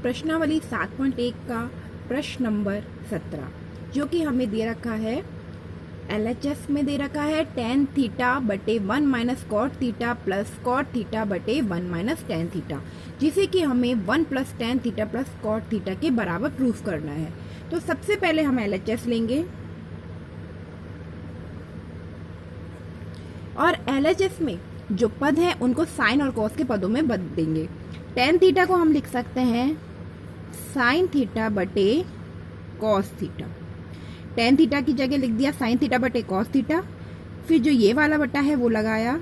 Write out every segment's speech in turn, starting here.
प्रश्नावली 7.1 का प्रश्न नंबर 17 जो कि हमें दे रखा है LHS में दे रखा है tan थीटा बटे 1 minus cot theta plus cot theta बटे 1 माइनस tan थीटा, जिसे कि हमें 1 plus tan theta plus cot theta के बराबर प्रूफ करना है। तो सबसे पहले हम LHS लेंगे और LHS में जो पद हैं उनको साइन और कॉस के पदों में बदल देंगे। tan थीटा को हम लिख सकते हैं साइन थीटा बटे कॉस थीटा। tan थीटा की जगह लिख दिया साइन थीटा बटे कॉस थीटा, फिर जो ये वाला बटा है वो लगाया,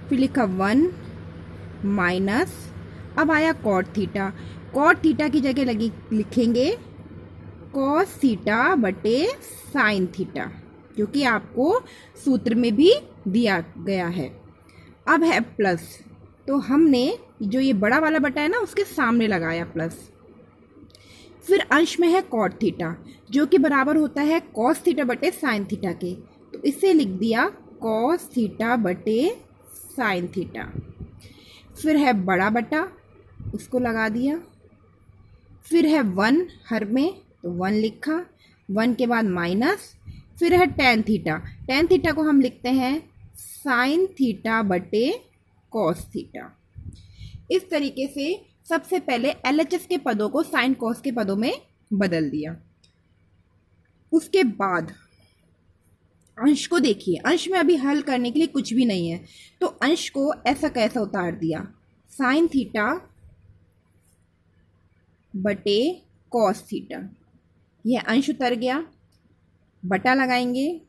फिर लिखा 1 माइनस, अब आया कॉट थीटा। कॉट थीटा की जगह लिखेंगे कॉस थीटा बटे साइन थीटा, जो कि आपको सूत्र में भी दिया गया है। अब है प्लस, तो हमने जो ये बड़ा वाला बटा है ना उसके सामने लगाया प्लस। फिर अंश में है कॉट थीटा जो कि बराबर होता है कॉस थीटा बटे साइन थीटा के, तो इसे लिख दिया कॉस थीटा बटे साइन थीटा। फिर है बड़ा बटा, उसको लगा दिया। फिर है 1 हर में, तो 1 लिखा, 1 के बाद माइनस। फिर है tan थीटा। tan थीटा को हम लिखते हैं साइन थीटा बटे कॉस थीटा। इस तरीके से सबसे पहले LHS के पदों को साइन कॉस के पदों में बदल दिया। उसके बाद अंश को देखिए, अंश में अभी हल करने के लिए कुछ भी नहीं है, तो अंश को ऐसा कैसा उतार दिया, साइन थीटा बटे कॉस थीटा। यह अंश उतर गया, बटा लगाएंगे।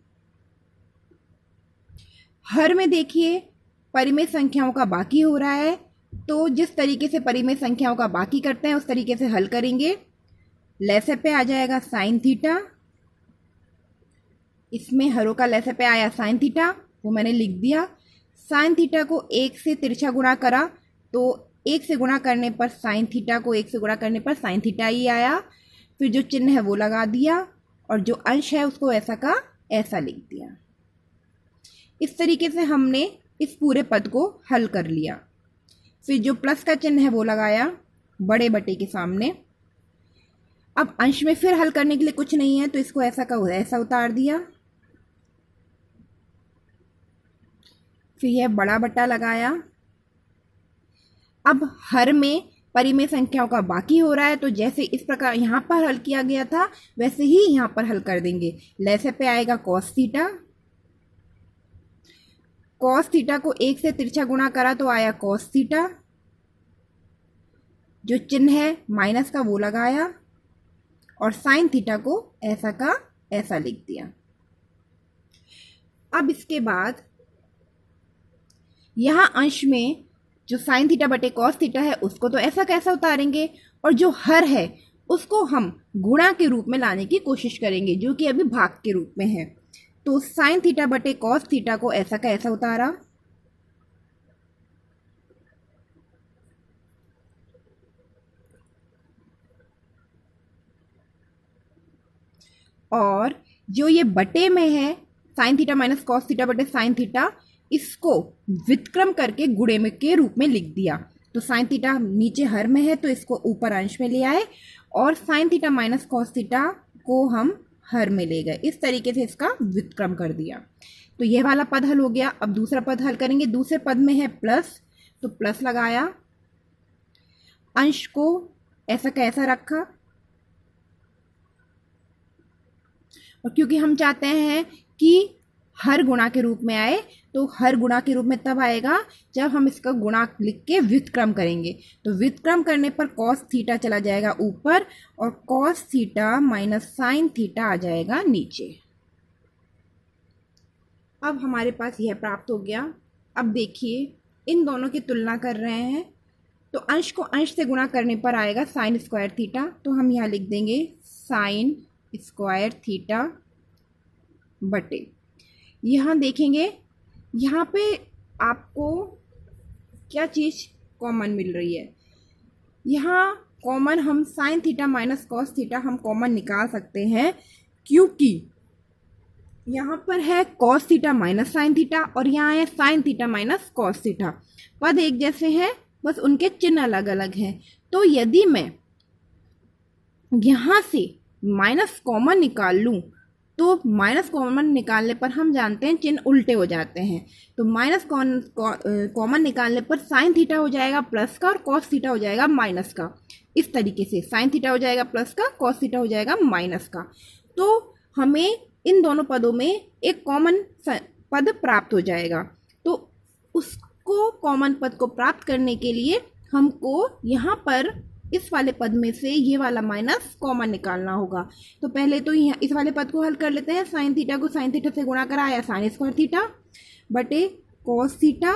हर में देखिए परिमेय संख्याओं का बाकी हो रहा है, तो जिस तरीके से परिमेय संख्याओं का बाकी करते हैं उस तरीके से हल करेंगे। लैसे पे आ जाएगा साइन थीटा, इसमें हरों का लैसे पे आया साइन थीटा, वो मैंने लिख दिया। साइन थीटा को 1 से तिरछा गुणा करा, तो 1 से गुणा करने पर साइन थीटा को 1 से गुणा करने पर साइन थीटा ही आया। फिर जो चिन्ह है वो लगा दिया और जो अंश है उसको ऐसा का ऐसा लिख दिया। इस तरीके से हमने इस पूरे पद को हल कर लिया। फिर जो प्लस का चिन्ह है वो लगाया बड़े बटे के सामने। अब अंश में फिर हल करने के लिए कुछ नहीं है, तो इसको ऐसा का ऐसा उतार दिया। फिर यह बड़ा बटा लगाया। अब हर में परिमेय संख्याओं का बाकी हो रहा है, तो जैसे इस प्रकार यहाँ पर हल किया गया था वैसे ही यहाँ पर हल कर देंगे। लैसे पे आएगा कॉस थीटा। कॉस थीटा को 1 से तिरछा गुणा करा तो आया कॉस थीटा। जो चिन्ह है माइनस का वो लगाया और साइन थीटा को ऐसा का ऐसा लिख दिया। अब इसके बाद यहाँ अंश में जो साइन थीटा बटे कॉस थीटा है उसको तो ऐसा कैसा उतारेंगे, और जो हर है उसको हम गुणा के रूप में लाने की कोशिश करेंगे, जो कि अभी भाग के रूप में है। तो साइन थीटा बटे कॉस थीटा को ऐसा का ऐसा उतारा, और जो ये बटे में है sign theta minus cos theta बटे साइन थीटा, इसको व्युत्क्रम करके गुणे में के रूप में लिख दिया। तो साइन थीटा नीचे हर में है तो इसको ऊपर अंश में ले आए, और sign theta minus cos theta को हम हर में ले गए। इस तरीके से इसका व्युत्क्रम कर दिया। तो यह वाला पद हल हो गया। अब दूसरा पद हल करेंगे। दूसरे पद में है प्लस, तो प्लस लगाया, अंश को ऐसा कैसा रखा, और क्योंकि हम चाहते हैं कि हर गुणा के रूप में आए, तो हर गुणा के रूप में तब आएगा जब हम इसका गुणा लिख के व्युत्क्रम करेंगे। तो व्युत्क्रम करने पर कॉस थीटा चला जाएगा ऊपर और cos theta minus sine theta आ जाएगा नीचे। अब हमारे पास यह प्राप्त हो गया। अब देखिए इन दोनों की तुलना कर रहे हैं, तो अंश को अंश से गुणा करने पर आएगा साइन स्क्वायर थीटा, तो हम यहाँ लिख देंगे साइन स्क्वायर थीटा बटे, यहाँ देखेंगे यहाँ पे आपको क्या चीज़ कॉमन मिल रही है। यहाँ कॉमन हम sign theta minus cos theta हम कॉमन निकाल सकते हैं, क्योंकि यहाँ पर है cos theta minus sine theta और यहाँ है sign theta minus cos theta. पद एक जैसे हैं बस उनके चिन्ह अलग अलग हैं। तो यदि मैं यहाँ से माइनस कॉमन निकाल लूँ तो माइनस कॉमन निकालने पर हम जानते हैं चिन्ह उल्टे हो जाते हैं। तो माइनस कॉमन निकालने पर साइन थीटा हो जाएगा प्लस का और कॉस थीटा हो जाएगा माइनस का। इस तरीके से साइन थीटा हो जाएगा प्लस का, कॉस थीटा हो जाएगा माइनस का। तो हमें इन दोनों पदों में एक कॉमन पद प्राप्त हो जाएगा। तो उसको कॉमन पद को प्राप्त करने के लिए हमको यहाँ पर इस वाले पद में से ये वाला माइनस कॉमन निकालना होगा। तो पहले तो यहाँ इस वाले पद को हल कर लेते हैं। साइन थीटा को साइन थीटा से गुणा करा आया साइन स्क्वायर थीटा बटे कॉस थीटा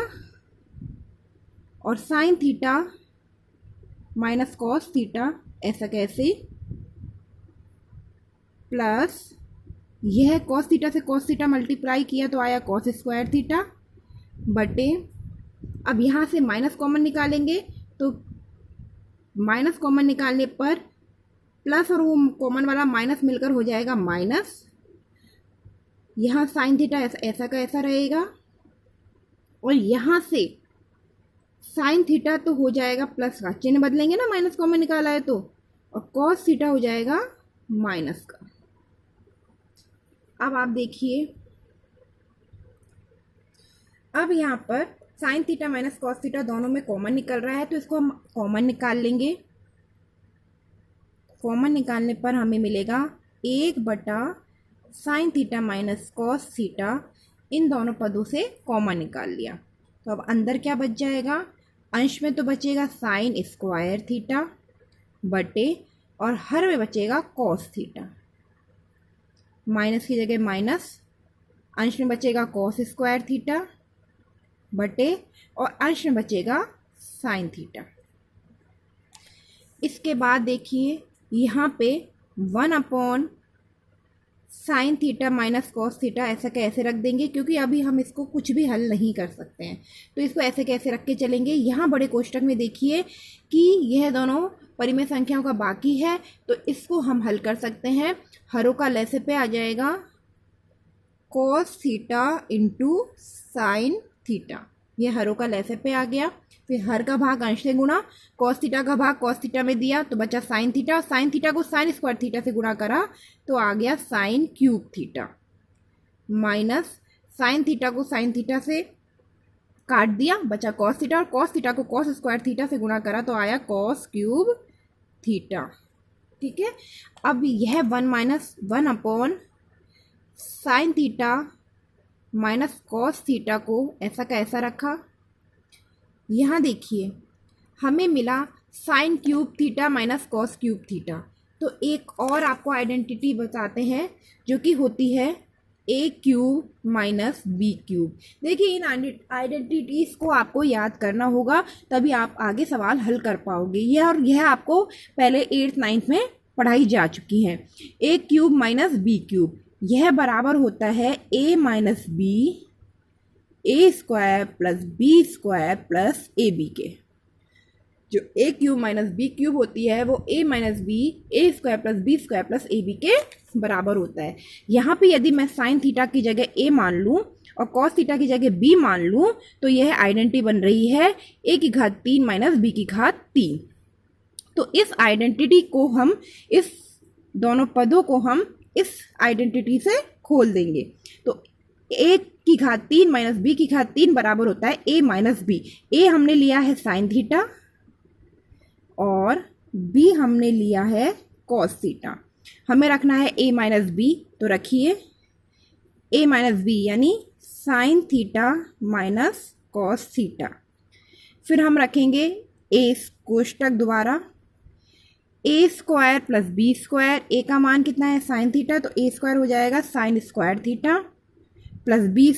और sign theta minus cos theta, ऐसा कैसे, प्लस यह कॉस थीटा से कॉस थीटा मल्टीप्लाई किया तो आया कॉस स्क्वायर थीटा बटे, अब यहाँ से माइनस कॉमन निकालेंगे तो माइनस कॉमन निकालने पर प्लस और वो कॉमन वाला माइनस मिलकर हो जाएगा माइनस। यहाँ साइन थीटा ऐसा का ऐसा रहेगा और यहाँ से साइन थीटा तो हो जाएगा प्लस का, चिन्ह बदलेंगे ना माइनस कॉमन निकाला है तो, और कॉस थीटा हो जाएगा माइनस का। अब आप देखिए, अब यहाँ पर sign theta minus cos theta दोनों में कॉमन निकल रहा है तो इसको हम कॉमन निकाल लेंगे। कॉमन निकालने पर हमें मिलेगा 1 बटा sine theta minus cos theta. इन दोनों पदों से कॉमन निकाल लिया तो अब अंदर क्या बच जाएगा, अंश में तो बचेगा साइन स्क्वायर थीटा बटे और हर में बचेगा कॉस थीटा, माइनस की जगह माइनस, अंश में बचेगा कॉस स्क्वायर थीटा बटे और अंश में बचेगा साइन थीटा। इसके बाद देखिए यहाँ पे 1 sign theta minus cos theta ऐसा कैसे रख देंगे, क्योंकि अभी हम इसको कुछ भी हल नहीं कर सकते हैं तो इसको ऐसे कैसे रख के चलेंगे। यहाँ बड़े कोष्टक में देखिए कि यह दोनों परिमेय संख्याओं का बाकी है तो इसको हम हल कर सकते हैं। हरों का लैसे पे आ जाएगा cos theta into sine theta, ये हरों का लैसे पे आ गया। फिर हर का भाग अंश से गुणा, कॉस थीटा का भाग कॉस थीटा में दिया तो बचा साइन थीटा, और साइन थीटा को साइन स्क्वायर थीटा से गुणा करा तो आ गया sine cube theta, minus sine theta को साइन थीटा से काट दिया बचा कॉस थीटा, और कॉस थीटा को कॉस स्क्वायर थीटा से गुणा करा तो आया कॉस क्यूब थीटा। ठीक है, अब यह 1 sign theta minus cos theta को ऐसा का ऐसा रखा। यहाँ देखिए हमें मिला sine cube theta minus cos cube theta. तो एक और आपको आइडेंटिटी बताते हैं जो कि होती है a cube minus b cube. देखिए इन आइडेंटिटीज को आपको याद करना होगा तभी आप आगे सवाल हल कर पाओगे। यह आपको पहले 8th 9th में पढ़ाई जा चुकी है। A cube minus b cube यह बराबर होता है a minus b a square plus b square plus a b के। जो a cube minus b cube होती है वो a minus b a square plus b square plus a b के बराबर होता है। यहाँ पे यदि मैं साइन थीटा की जगह ए मान लूँ और कॉस थीटा की जगह बी मान लूँ तो यह आइडेंटिटी बन रही है ए की घात 3 माइनस बी की घात 3। तो इस आइडेंटिटी को हम, इस दोनों पदों को हम इस आइडेंटिटी से खोल देंगे। तो ए की घात 3 माइनस बी की घात 3 बराबर होता है ए माइनस बी। ए हमने लिया है साइन थीटा और बी हमने लिया है कॉस थीटा। हमें रखना है ए माइनस बी, तो रखिए ए माइनस बी यानी sign theta minus cos theta. फिर हम रखेंगे ए कोष्टक दोबारा, ए स्क्वायर प्लस बी स्क्वायर, ए का मान कितना है साइन थीटा तो ए स्क्वायर हो जाएगा sine square theta plus b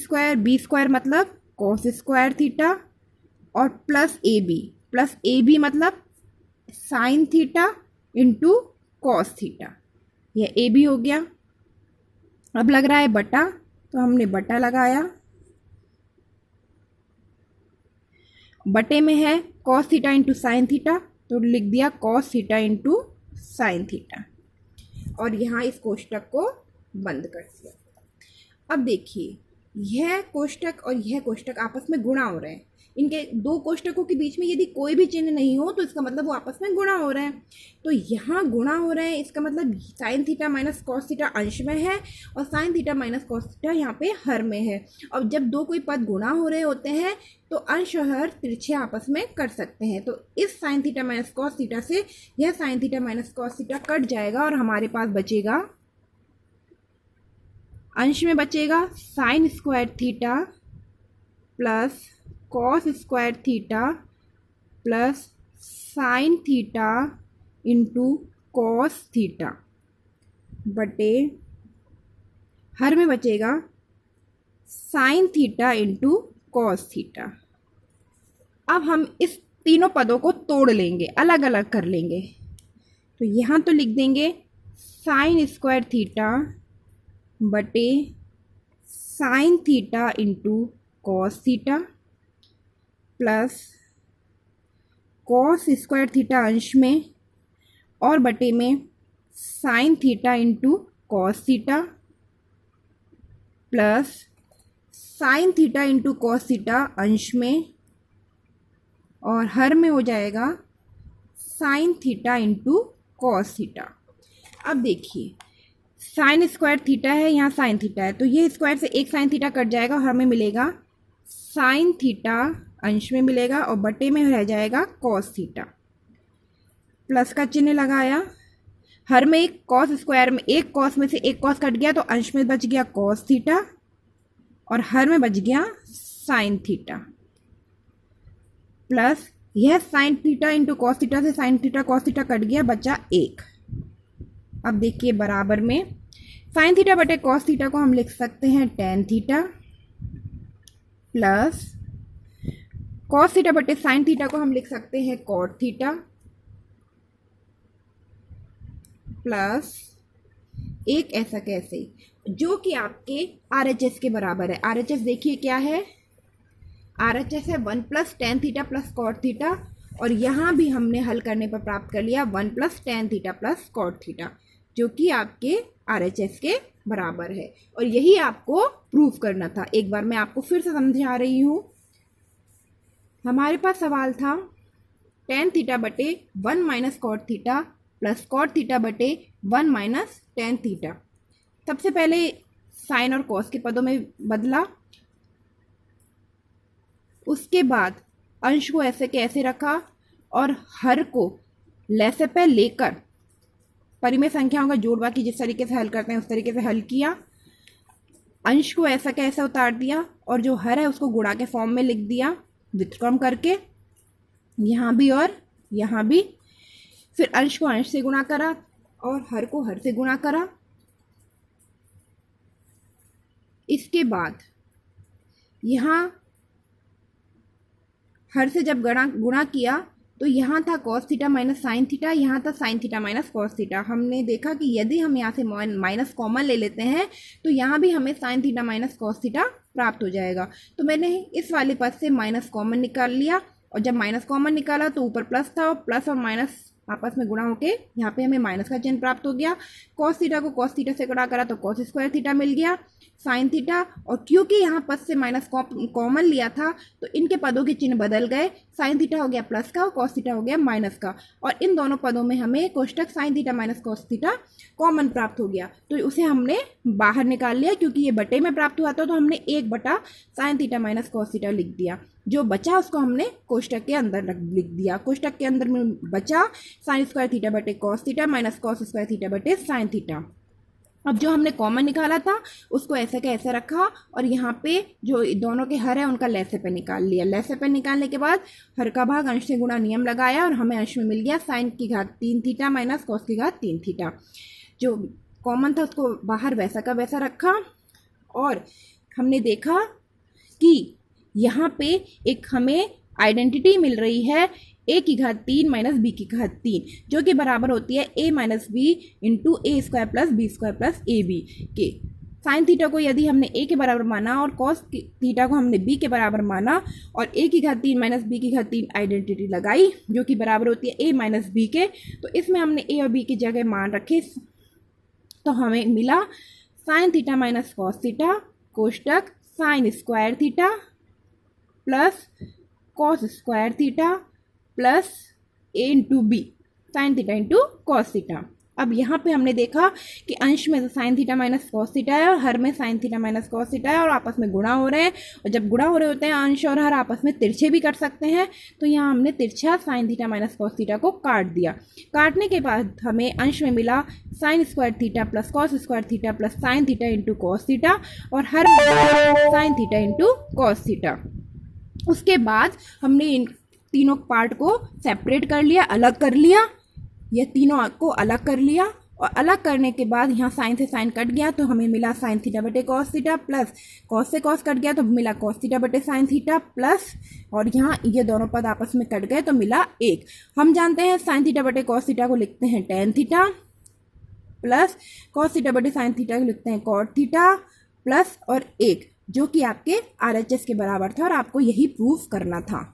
square मतलब कॉस स्क्वायर थीटा और प्लस ए बी मतलब sine theta into cos theta. यह ए बी हो गया। अब लग रहा है बटा तो हमने बटा लगाया, बटे में है cos theta into sine theta तो लिख दिया cos theta into sine theta और यहाँ इस कोष्टक को बंद कर दिया। अब देखिए यह कोष्टक और यह कोष्टक आपस में गुणा हो रहे हैं इनके दो कोष्टकों के बीच में यदि कोई भी चिन्ह नहीं हो तो इसका मतलब वो आपस में गुणा हो रहे हैं। तो यहाँ गुणा हो रहे हैं, इसका मतलब sine theta minus cos theta अंश में है और sign theta minus cos theta यहाँ पे हर में है। और जब दो कोई पद गुणा हो रहे होते हैं तो अंश और हर तिरछे आपस में कट सकते हैं। तो इस sign theta minus cos theta से यह sine theta minus cos theta cut जाएगा और हमारे पास बचेगा, अंश में बचेगा sign square theta plus cos square theta plus sign theta into cos theta बटे हर में बचेगा sign theta into cos theta. अब हम इस तीनों पदों को तोड़ लेंगे, अलग अलग कर लेंगे। तो यहाँ तो लिख देंगे साइन स्क्वायर थीटा बटे sine theta into cos theta plus cos square theta अंश में और बटे में sine theta into cos theta plus sign theta into cos theta अंश में और हर में हो जाएगा sign theta into cos theta. अब देखिए साइन स्क्वायर थीटा है, यहाँ साइन थीटा है, तो ये स्क्वायर से एक साइन थीटा कट जाएगा और हमें मिलेगा साइन थीटा अंश में मिलेगा और बटे में रह जाएगा कॉस थीटा। प्लस का चिन्ह लगाया, हर में एक कॉस स्क्वायर में एक कॉस में से एक कॉस कट गया तो अंश में बच गया कॉस थीटा और हर में बच गया साइन थीटा प्लस यह sine theta into cos theta से sine theta cos theta cut गया, बचा एक। अब देखिए बराबर में साइन थीटा बटे कॉस थीटा को हम लिख सकते हैं tan theta plus cos theta बटे साइन थीटा को हम लिख सकते हैं कॉट थीटा प्लस एक ऐसा कैसे, जो कि आपके RHS के बराबर है। RHS देखिए क्या है, RHS है 1 plus tan theta plus cot theta और यहाँ भी हमने हल करने पर प्राप्त कर लिया 1 plus tan theta plus cot theta, जो कि आपके RHS के बराबर है। और यही आपको प्रूफ करना था। एक बार मैं आपको फिर से समझा रही हूँ। हमारे पास सवाल था टेन थीटा बटे 1 minus cot theta plus cot theta बटे 1 माइनस टेन थीटा। सबसे पहले साइन और कॉस के पदों में बदला, उसके बाद अंश को ऐसे के ऐसे रखा और हर को लैसे पे लेकर परिमेय संख्याओं का जोड़ बाकी जिस तरीके से हल करते हैं उस तरीके से हल किया। अंश को ऐसा के ऐसा उतार दिया और जो हर है उसको गुणा के फॉर्म में लिख दिया व्युत्क्रम करके, यहाँ भी और यहाँ भी। फिर अंश को अंश से गुणा करा और हर को हर से गुणा करा। इसके बाद यहाँ हर से जब गुणा किया तो यहाँ था cos theta minus sine theta, यहाँ था sign theta minus cos theta. हमने देखा कि यदि हम यहाँ से माइनस कॉमन ले लेते हैं तो यहाँ भी हमें sign theta minus cos theta प्राप्त हो जाएगा। तो मैंने इस वाले पद से माइनस कॉमन निकाल लिया और जब माइनस कॉमन निकाला तो ऊपर प्लस था और प्लस और माइनस आपस में गुणा होके यहाँ पे हमें माइनस का चिन्ह प्राप्त हो गया। कॉस थीटा को कॉस थीटा से गुणा करा तो कॉस स्क्वायर थीटा मिल गया साइन थीटा। और क्योंकि यहाँ पद से माइनस कॉमन लिया था तो इनके पदों के चिन्ह बदल गए, साइन थीटा हो गया प्लस का और कॉस थीटा हो गया माइनस का। और इन दोनों पदों में हमें कोष्टक sine theta minus cos theta common प्राप्त हो गया, तो उसे हमने बाहर निकाल लिया। क्योंकि ये बटे में प्राप्त हुआ था तो हमने एक बटा sine theta minus cos theta लिख दिया। जो बचा उसको हमने कोष्टक के अंदर लिख दिया। कोष्टक के अंदर में बचा साइन स्क्वायर थीटा बटे cos theta minus cos square theta बटे साइन थीटा। अब जो हमने कॉमन निकाला था उसको ऐसे का ऐसे रखा और यहाँ पे जो दोनों के हर है उनका लैसे पे निकाल लिया। लैसे पे निकालने के बाद हर का भाग अंश से गुणा नियम लगाया और हमें अंश में मिल गया साइन की घात 3 थीटा माइनस कॉस की घात 3 थीटा। जो कॉमन था उसको बाहर वैसा का वैसा रखा और हमने देखा कि यहाँ पे एक हमें आइडेंटिटी मिल रही है a की घात 3 माइनस बी की घात 3, जो कि बराबर होती है a minus b into a square plus b square plus a b के। साइन थीटा को यदि हमने a के बराबर माना और कॉस थीटा को हमने b के बराबर माना और a की घात 3 माइनस b की घात 3 आइडेंटिटी लगाई जो कि बराबर होती है a माइनस बी के। तो इसमें हमने a और b की जगह मान रखे तो हमें मिला sine theta minus cos theta कोष्टक sine square theta plus cos square theta plus a into b sine theta into cos theta. अब यहाँ पे हमने देखा कि अंश में तो sine theta minus cos theta है और हर में sine theta minus cos theta है और आपस में गुणा हो रहे हैं, और जब गुणा हो रहे होते हैं अंश और हर आपस में तिरछे भी कर सकते हैं। तो यहाँ हमने तिरछा sign theta minus cos theta को काट दिया। काटने के बाद हमें अंश में मिला sign square theta plus cos square theta plus sign theta into cos theta, और हर में sine theta into cos theta. उसके बाद हमने इन तीनों पार्ट को सेपरेट कर लिया, अलग कर लिया, ये तीनों को अलग कर लिया, और अलग करने के बाद यहाँ साइन से साइन कट गया तो हमें मिला साइन थीटा बटे कॉस थीटा, प्लस कॉस से कॉस कट गया तो मिला कॉस थीटा बटे साइन थीटा, प्लस और यहाँ ये दोनों पद आपस में कट गए तो मिला 1। हम जानते हैं साइन थीटा बटे कॉस थीटा को लिखते हैं tan theta, plus cos theta बटे साइन थीटा को लिखते हैं कॉट थीटा, प्लस और 1, जो कि आपके RHS के बराबर था और आपको यही प्रूफ करना था।